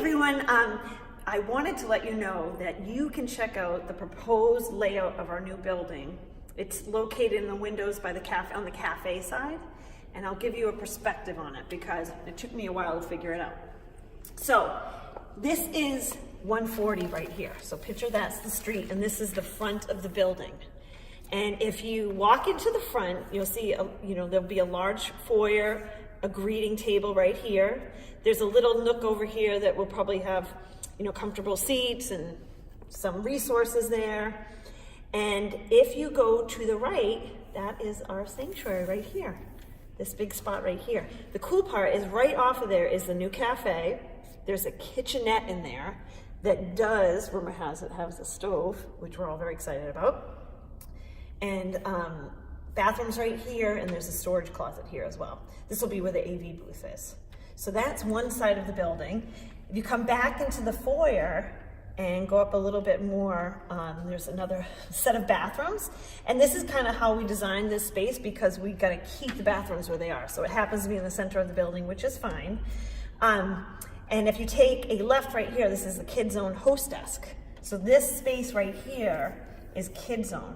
everyone. I wanted to let you know that you can check out the proposed layout of our new building. It's located in the windows by the cafe, on the cafe side, and I'll give you a perspective on it because it took me a while to figure it out. So this is 140 right here. So picture that's the street, and this is the front of the building. And if you walk into the front, you'll see, there'll be a large foyer, a greeting table right here. There's a little nook over here that will probably have, comfortable seats and some resources there. And if you go to the right, that is our sanctuary right here. This big spot right here. The cool part is right off of there is the new cafe. There's a kitchenette in there that does, rumor has it, has a stove, which we're all very excited about. And bathrooms right here, and there's a storage closet here as well. This will be where the AV booth is. So that's one side of the building. If you come back into the foyer and go up a little bit more, there's another set of bathrooms. And this is kind of how we designed this space because we got to keep the bathrooms where they are. So it happens to be in the center of the building, which is fine. And if you take a left right here, this is the Kid Zone host desk. So this space right here is Kid Zone.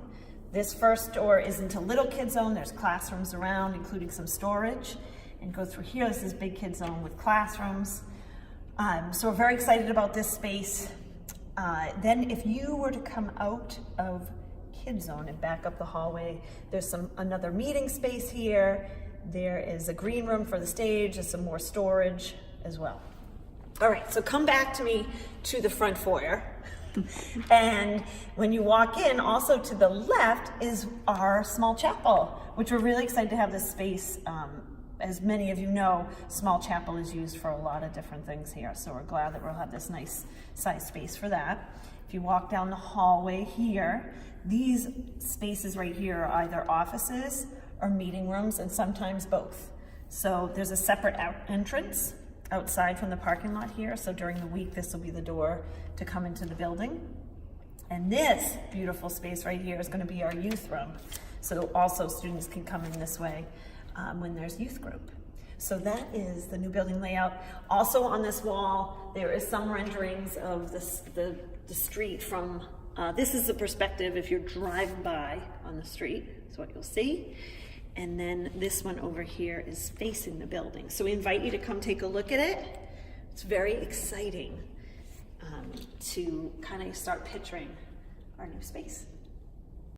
This first door is into Little Kid Zone. There's classrooms around, including some storage. And go through here, this is Big Kid Zone with classrooms. So we're very excited about this space. Then if you were to come out of Kid Zone and back up the hallway, there's another meeting space here. There is a green room for the stage. There's some more storage as well. All right, so come back to the front foyer. And when you walk in, also to the left is our small chapel, which we're really excited to have this space. As many of you know, small chapel is used for a lot of different things here. So we're glad that we'll have this nice size space for that. If you walk down the hallway here, these spaces right here are either offices or meeting rooms, and sometimes both. So there's a separate entrance outside from the parking lot here. So during the week, this will be the door to come into the building. And this beautiful space right here is going to be our youth room. So also students can come in this way when there's youth group. So that is the new building layout. Also on this wall, there is some renderings of the street from, this is the perspective if you're driving by on the street, is what you'll see. And then this one over here is facing the building. So we invite you to come take a look at it. It's very exciting to kind of start picturing our new space.